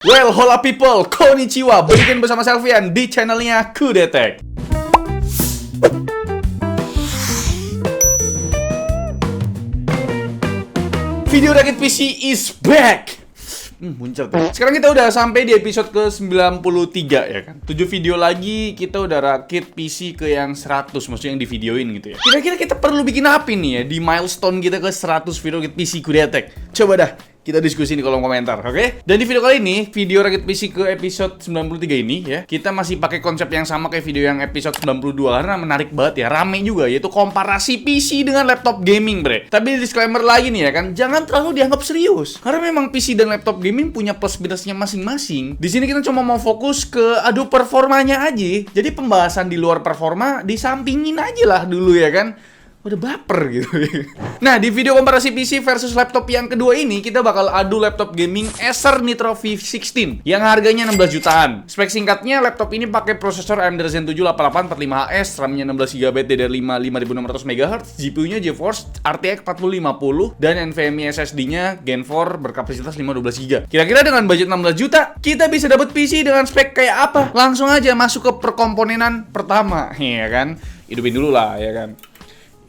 Well, hola people, konnichiwa. Berikan bersama Selvian di channelnya Kudetek. Video rakit PC is back. Muncul tuh. Sekarang kita udah sampai di episode ke-93 ya kan. 7 video lagi kita udah rakit PC ke yang 100, maksudnya yang di videoin gitu ya. Kira-kira kita perlu bikin apa nih ya di milestone kita ke 100 video rakit PC Kudetek? Coba dah kita diskusi di kolom komentar, oke? Dan di video kali ini, video rakit PC ke episode 93 ini ya, kita masih pakai konsep yang sama kayak video yang episode 92 karena menarik banget ya, rame juga, yaitu komparasi PC dengan laptop gaming, bre. Tapi disclaimer lagi nih ya kan, jangan terlalu dianggap serius. Karena memang PC dan laptop gaming punya plus minusnya masing-masing. Di sini kita cuma mau fokus ke adu performanya aja. Jadi pembahasan di luar performa disampingin aja lah dulu ya kan. Udah baper gitu. Nah, di video komparasi PC versus laptop yang kedua ini, kita bakal adu laptop gaming Acer Nitro V16 yang harganya 16 jutaan. Spek singkatnya, laptop ini pakai prosesor AMD Ryzen 7 8845HS, RAM-nya 16GB DDR5 5600 MHz, GPU-nya GeForce RTX 4050 dan NVMe SSD-nya Gen 4 berkapasitas 512GB. Kira-kira dengan budget 16 juta, kita bisa dapat PC dengan spek kayak apa? Langsung aja masuk ke perkomponenan pertama, ya kan? Hidupin dulu lah, ya kan?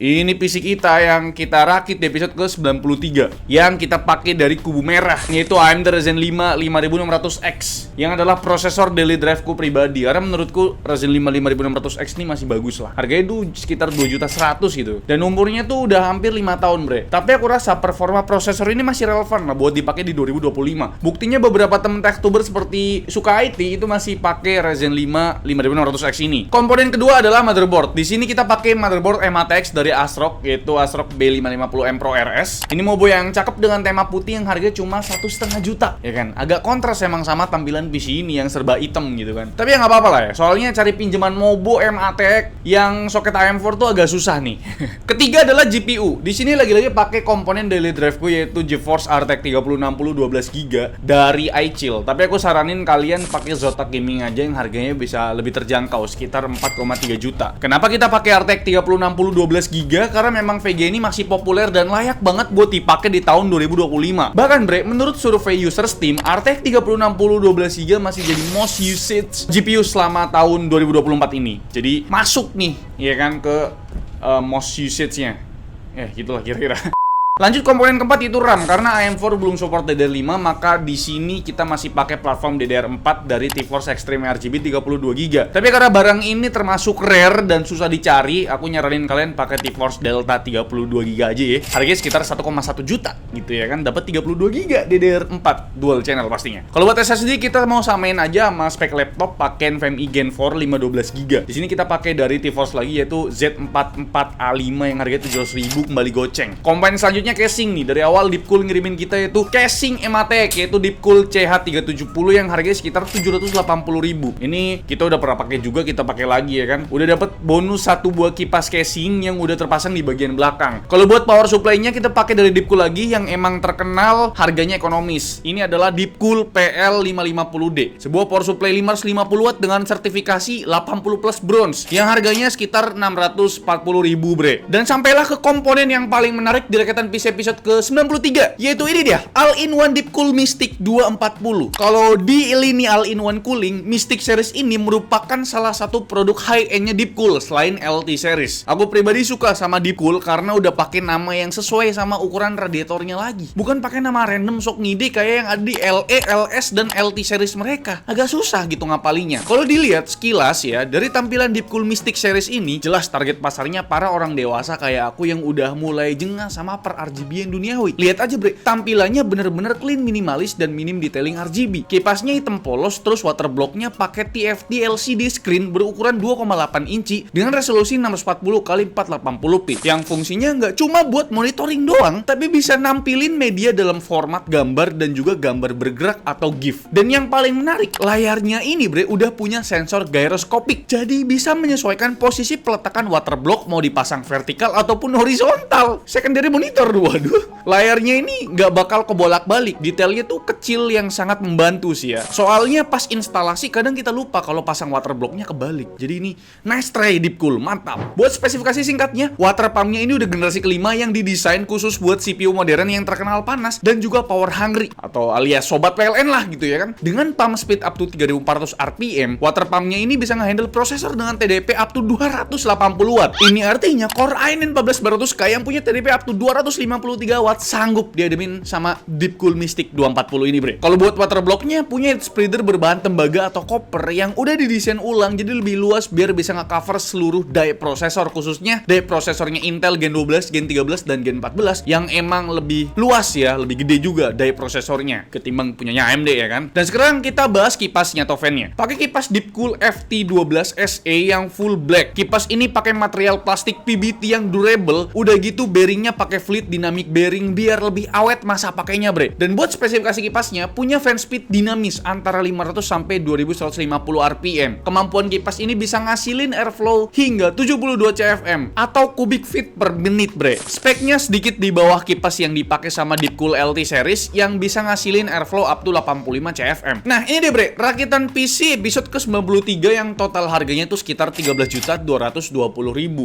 Ini PC kita yang kita rakit di episode ke-93 yang kita pakai dari kubu merah, yaitu AMD Ryzen 5 5600X yang adalah prosesor daily drive-ku pribadi. Karena menurutku Ryzen 5 5600X ini masih bagus lah. Harganya tuh sekitar 2.100.000 gitu. Dan umurnya tuh udah hampir 5 tahun, bre. Tapi aku rasa performa prosesor ini masih relevan lah buat dipakai di 2025. Buktinya beberapa temen tech-tuber seperti Suka IT itu masih pakai Ryzen 5 5600X ini. Komponen kedua adalah motherboard. Di sini kita pakai motherboard MATX dari ASRock, yaitu ASRock B550M Pro RS. Ini mobo yang cakep dengan tema putih yang harganya cuma 1,5 juta, ya kan? Agak kontras emang sama tampilan PC ini yang serba hitam gitu kan. Tapi ya nggak apa-apa lah ya. Soalnya cari pinjaman mobo MATX yang soket AM4 tuh agak susah nih. Ketiga adalah GPU. Di sini lagi-lagi pakai komponen daily drive-ku yaitu GeForce RTX 3060 12GB dari iChill. Tapi aku saranin kalian pakai Zotac Gaming aja yang harganya bisa lebih terjangkau, sekitar 4,3 juta. Kenapa kita pakai RTX 3060 12GB? Karena memang VGA ini masih populer dan layak banget buat dipakai di tahun 2025. Bahkan bre, menurut survei user Steam, RTX 3060 12GB masih jadi most usage GPU selama tahun 2024 ini. Jadi masuk nih, ya kan, ke most usage-nya. Gitulah kira-kira. Lanjut komponen keempat itu RAM. Karena AM4 belum support DDR5, maka di sini kita masih pakai platform DDR4 dari TeForce Extreme RGB 32GB. Tapi karena barang ini termasuk rare dan susah dicari, aku nyaranin kalian pakai TeForce Delta 32GB aja ya. Harganya sekitar 1,1 juta gitu ya kan, dapat 32GB DDR4 dual channel pastinya. Kalau buat SSD kita mau samain aja sama spek laptop, pakai NVMe Gen 4 512GB. Di sini kita pakai dari TeForce lagi yaitu Z44A5 yang harganya 700.000 kembali goceng. Komponen selanjutnya casing nih. Dari awal Deepcool ngirimin kita itu casing MATX yaitu Deepcool CH370 yang harganya sekitar 780.000. Ini kita udah pernah pakai juga, kita pakai lagi ya kan. Udah dapat bonus satu buah kipas casing yang udah terpasang di bagian belakang. Kalau buat power supply-nya kita pakai dari Deepcool lagi yang emang terkenal harganya ekonomis. Ini adalah Deepcool PL550D. Sebuah power supply 550 watt dengan sertifikasi 80 plus bronze yang harganya sekitar 640.000, bre. Dan sampailah ke komponen yang paling menarik di rakitan PC episode ke-93, yaitu ini dia, All-in-One Deepcool Mystic 240. Kalau di lini All-in-One Cooling, Mystic series ini merupakan salah satu produk high-end-nya Deepcool selain LT series. Aku pribadi suka sama Deepcool karena udah pakai nama yang sesuai sama ukuran radiatornya lagi. Bukan pakai nama random sok ngide kayak yang ada di LE, LS, dan LT series mereka. Agak susah gitu ngapalinya. Kalau dilihat sekilas ya, dari tampilan Deepcool Mystic series ini, jelas target pasarnya para orang dewasa kayak aku yang udah mulai jengah sama per RGB yang duniawi. Lihat aja bre, tampilannya bener-bener clean, minimalis, dan minim detailing RGB. Kipasnya hitam polos, terus waterblocknya pakai TFT LCD screen berukuran 2,8 inci dengan resolusi 640x480p yang fungsinya nggak cuma buat monitoring doang, tapi bisa nampilin media dalam format gambar dan juga gambar bergerak atau GIF. Dan yang paling menarik, layarnya ini bre udah punya sensor gyroscopic, jadi bisa menyesuaikan posisi peletakan waterblock mau dipasang vertikal ataupun horizontal. Secondary monitor waduh. Layarnya ini nggak bakal kebolak-balik, detailnya tuh kecil yang sangat membantu sih ya. Soalnya pas instalasi kadang kita lupa kalau pasang water blocknya kebalik. Jadi ini nice try Deepcool, mantap. Buat spesifikasi singkatnya, water pumpnya ini udah generasi kelima yang didesain khusus buat CPU modern yang terkenal panas dan juga power hungry, atau alias sobat PLN lah gitu ya kan. Dengan pump speed up to 3400 RPM, water pumpnya ini bisa ngehandle prosesor dengan TDP up to 280 watt. Ini artinya Core i9 14200K yang punya TDP up to 253 watt sanggup diademin sama Deepcool Mystic 240 ini, bre. Kalau buat water blocknya punya heat spreader berbahan tembaga atau copper yang udah didesain ulang jadi lebih luas biar bisa nge-cover seluruh die prosesor, khususnya die prosesornya Intel Gen 12, Gen 13, dan Gen 14 yang emang lebih luas ya, lebih gede juga die prosesornya ketimbang punyanya AMD ya kan. Dan sekarang kita bahas kipasnya atau fan-nya. Pakai kipas Deepcool FT12 SE yang full black. Kipas ini pakai material plastik PBT yang durable, udah gitu bearingnya pakai fluid dynamic bearing biar lebih awet masa pakainya, bre. Dan buat spesifikasi kipasnya punya fan speed dinamis antara 500 sampai 2150 RPM. Kemampuan kipas ini bisa ngasilin airflow hingga 72 CFM atau cubic feet per menit, bre. Speknya sedikit di bawah kipas yang dipakai sama Deepcool LT series yang bisa ngasilin airflow up to 85 CFM. Nah, ini deh, bre, rakitan PC episode ke-93 yang total harganya tuh sekitar 13.220.000.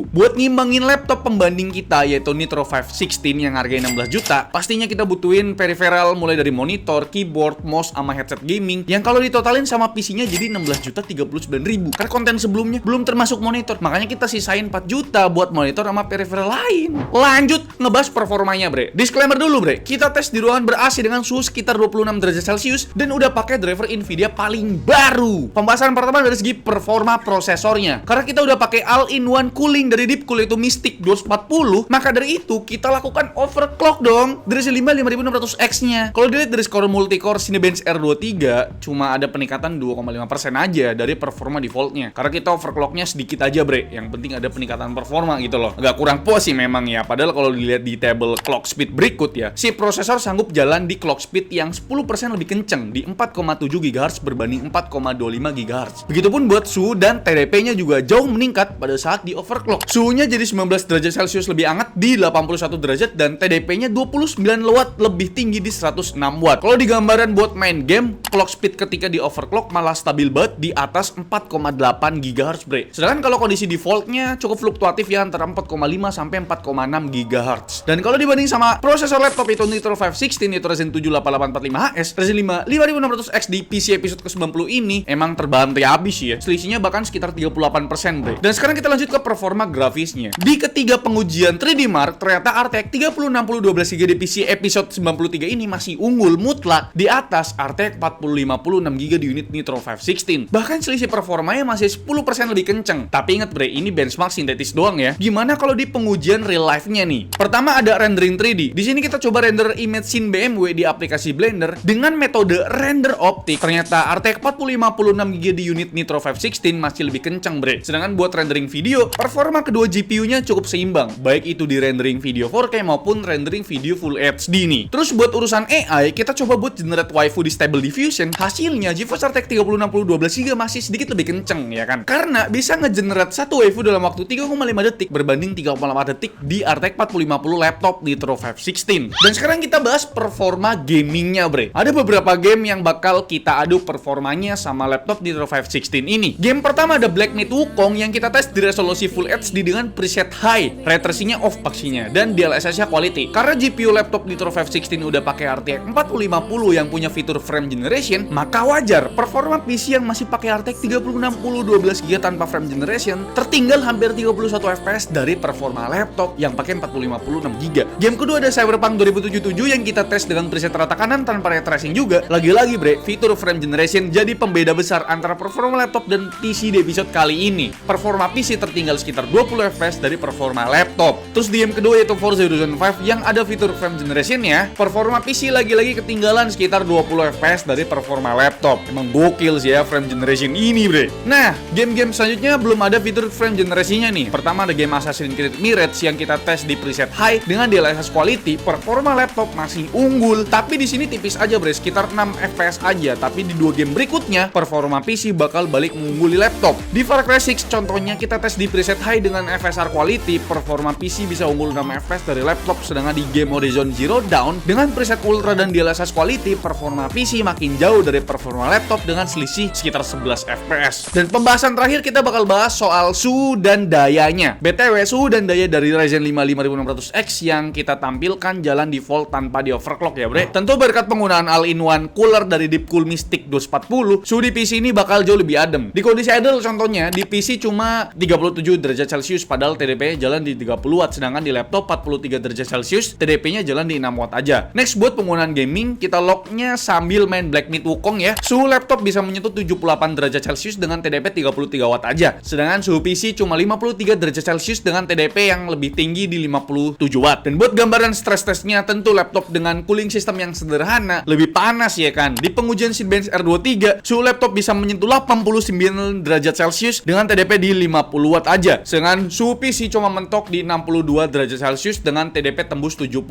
Buat ngimbangin laptop pembanding kita yaitu Nitro 516 yang harganya 16 juta, pastinya kita butuhin peripheral mulai dari monitor, keyboard, mouse, sama headset gaming yang kalau ditotalin sama PC-nya jadi 16.039.000. Karena konten sebelumnya belum termasuk monitor, makanya kita sisain 4 juta buat monitor sama peripheral lain. Lanjut ngebahas performanya, bre. Disclaimer dulu, bre. Kita tes di ruangan ber-AC dengan suhu sekitar 26 derajat Celcius dan udah pakai driver Nvidia paling baru. Pembahasan pertama dari segi performa prosesornya. Karena kita udah pakai all-in-one cooling dari Deepcool yaitu Mystic 240, maka dari itu kita lakukan overclock dong dari 5600X-nya. Kalau dilihat dari skor multicore Cinebench R23 cuma ada peningkatan 2,5% aja dari performa defaultnya. Karena kita overclocknya sedikit aja, bre. Yang penting ada peningkatan performa gitu loh. Agak kurang puas sih memang ya. Padahal kalau dilihat di table clock speed berikut ya, si prosesor sanggup jalan di clock speed yang 10% lebih kenceng di 4,7 GHz berbanding 4,25 GHz. Begitupun buat suhu dan TDP-nya juga jauh meningkat pada saat di overclock. Suhunya jadi 19 derajat Celcius lebih hangat di 81 derajat dan TDP-nya 29 watt lebih tinggi di 106 watt. Kalau di gambaran buat main game, clock speed ketika di overclock malah stabil banget di atas 4,8 GHz, bre. Sedangkan kalau kondisi defaultnya cukup fluktuatif ya antara 4,5 sampai 4,6 GHz. Dan kalau dibanding sama prosesor laptop itu Nitro 516 yaitu Ryzen 7 8845HS, Ryzen 5 5600X di PC episode ke-90 ini emang terbantai habis ya. Selisihnya bahkan sekitar 38%, bre. Dan sekarang kita lanjut ke performa grafisnya. Di ketiga pengujian 3D Mark, ternyata RTX 3060 12GB di PC episode 93 ini masih unggul mutlak di atas RTX 4050 6GB di unit Nitro 516. Bahkan selisih performanya masih 10% lebih kenceng. Tapi ingat, bre, ini benchmark sintetis doang ya. Gimana kalau di pengujian real life-nya nih? Pertama ada rendering 3D. Di sini kita coba render image scene BMW di aplikasi Blender dengan metode render optik. Ternyata RTX 4050 6GB di unit Nitro 516 masih lebih kenceng, bre. Sedangkan buat rendering video, performa kedua GPU-nya cukup seimbang, baik itu di rendering video 4K maupun rendering video Full HD nih. Terus buat urusan AI, kita coba buat generate waifu di Stable Diffusion. Hasilnya GeForce RTX 3060 12GB masih sedikit lebih kenceng ya kan? Karena bisa ngegenerate satu waifu dalam waktu 3,5 detik berbanding 3,8 detik di RTX 4050 laptop Nitro 516. Dan sekarang kita bahas performa gamingnya, bre. Ada beberapa game yang bakal kita adu performanya sama laptop Nitro 516 ini. Game pertama ada Black Knight Wukong yang kita tes di resolusi Full HD dengan preset high, ray tracing-nya off pastinya, dan DLSS-nya quality. Karena GPU laptop Nitro 516 udah pakai RTX 4050 yang punya fitur frame generation, maka wajar performa PC yang masih pakai RTX 3060 12GB tanpa frame generation tertinggal hampir 31 FPS dari performa laptop yang pakai 4050 6GB. Game kedua ada Cyberpunk 2077 yang kita tes dengan preset rata kanan tanpa ray tracing juga. Lagi-lagi, bre, fitur frame generation jadi pembeda besar antara performa laptop dan PC di episode kali ini. Performa PC tertinggal sekitar 20 FPS dari performa laptop. Terus di game kedua yaitu Forza Horizon 5 yang ada fitur frame generation ya, performa PC lagi-lagi ketinggalan sekitar 20 FPS dari performa laptop. Emang gokil sih ya frame generation ini, bre. Nah, game-game selanjutnya belum ada fitur frame generation-nya nih. Pertama ada game Assassin's Creed Mirage yang kita tes di preset high dengan DLSS quality. Performa laptop masih unggul, tapi di sini tipis aja, bre, sekitar 6 FPS aja. Tapi di dua game berikutnya performa PC bakal balik mengungguli laptop. Di Far Cry 6 contohnya kita tes di preset high dengan FSR quality, performa PC bisa unggul 6 FPS dari laptop laptop, sedangkan di game Horizon Zero Dawn dengan preset ultra dan DLSS quality, performa PC makin jauh dari performa laptop dengan selisih sekitar 11 FPS. Dan pembahasan terakhir kita bakal bahas soal suhu dan dayanya. BTW, suhu dan daya dari Ryzen 5 5600X yang kita tampilkan jalan default tanpa di overclock ya bre. Tentu berkat penggunaan all-in-one cooler dari Deepcool Mystic 240, suhu di PC ini bakal jauh lebih adem. Di kondisi idle contohnya, di PC cuma 37 derajat Celcius padahal TDP jalan di 30 watt, sedangkan di laptop 43 derajat Celcius, TDP-nya jalan di 6 watt aja. Next, buat penggunaan gaming, kita locknya sambil main Black Myth Wukong ya. Suhu laptop bisa menyentuh 78 derajat Celcius dengan TDP 33 watt aja. Sedangkan suhu PC cuma 53 derajat Celcius dengan TDP yang lebih tinggi di 57 watt. Dan buat gambaran stress testnya, tentu laptop dengan cooling system yang sederhana lebih panas ya kan. Di pengujian Cinebench R23, suhu laptop bisa menyentuh 89 derajat Celcius dengan TDP di 50 watt aja. Sedangkan suhu PC cuma mentok di 62 derajat Celcius dengan TDP tembus 77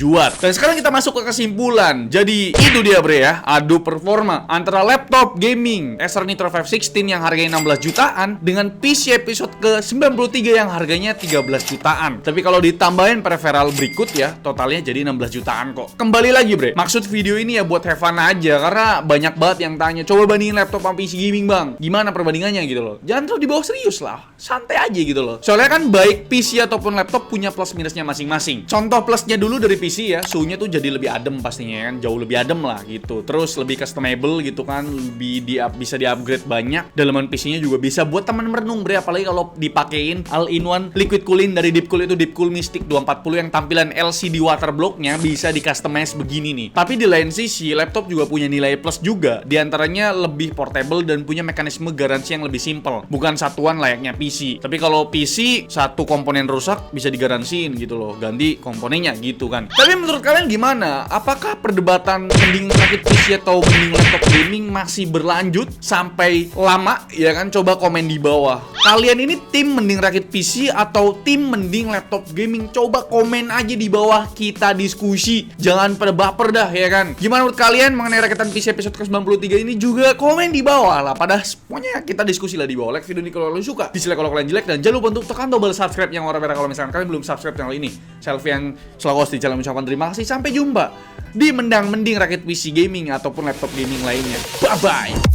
watt. Dan sekarang kita masuk ke kesimpulan. Jadi itu dia bre ya, adu performa antara laptop gaming Acer Nitro 516 yang harganya 16 jutaan dengan PC episode ke-93 yang harganya 13 jutaan. Tapi kalau ditambahin peripheral berikut ya, totalnya jadi 16 jutaan kok. Kembali lagi bre, maksud video ini ya buat have fun aja, karena banyak banget yang tanya, coba bandingin laptop sama PC gaming bang, gimana perbandingannya gitu loh. Jangan terlalu dibawa serius lah, santai aja gitu loh. Soalnya kan baik PC ataupun laptop punya plus minusnya masing-masing. Contoh plusnya dulu dari PC ya, suhunya tuh jadi lebih adem pastinya kan, jauh lebih adem lah gitu. Terus lebih customable gitu kan, lebih bisa di-upgrade banyak. Dalaman PC-nya juga bisa buat teman merenung bre, apalagi kalau dipakein all-in-one liquid cooling dari Deepcool itu Deepcool Mystic 240 yang tampilan LCD waterblock-nya bisa di-customize begini nih. Tapi di lain sisi, laptop juga punya nilai plus juga. Di antaranya lebih portable dan punya mekanisme garansi yang lebih simple, bukan satuan layaknya PC. Tapi kalau PC satu komponen rusak bisa digaransiin gitu loh, ganti komponennya gitu kan. Tapi menurut kalian gimana? Apakah perdebatan mending rakit PC atau mending laptop gaming masih berlanjut sampai lama ya kan? Coba komen di bawah. Kalian ini tim mending rakit PC atau tim mending laptop gaming? Coba komen aja di bawah, kita diskusi. Jangan pada baper dah ya kan. Gimana menurut kalian mengenai rakitan PC episode ke-93 ini? Juga komen di bawah lah. Pokoknya kita diskusi lah di bawah. Like video ini kalau kalian suka, dislike kalau kalian jelek, dan jangan lupa untuk tekan tombol subscribe yang warna merah kalau misalkan kalian belum subscribe channel ini. Selfie yang selalu host di channel mengucapkan terima kasih. Sampai jumpa di mending rakit PC gaming ataupun laptop gaming lainnya. Bye bye.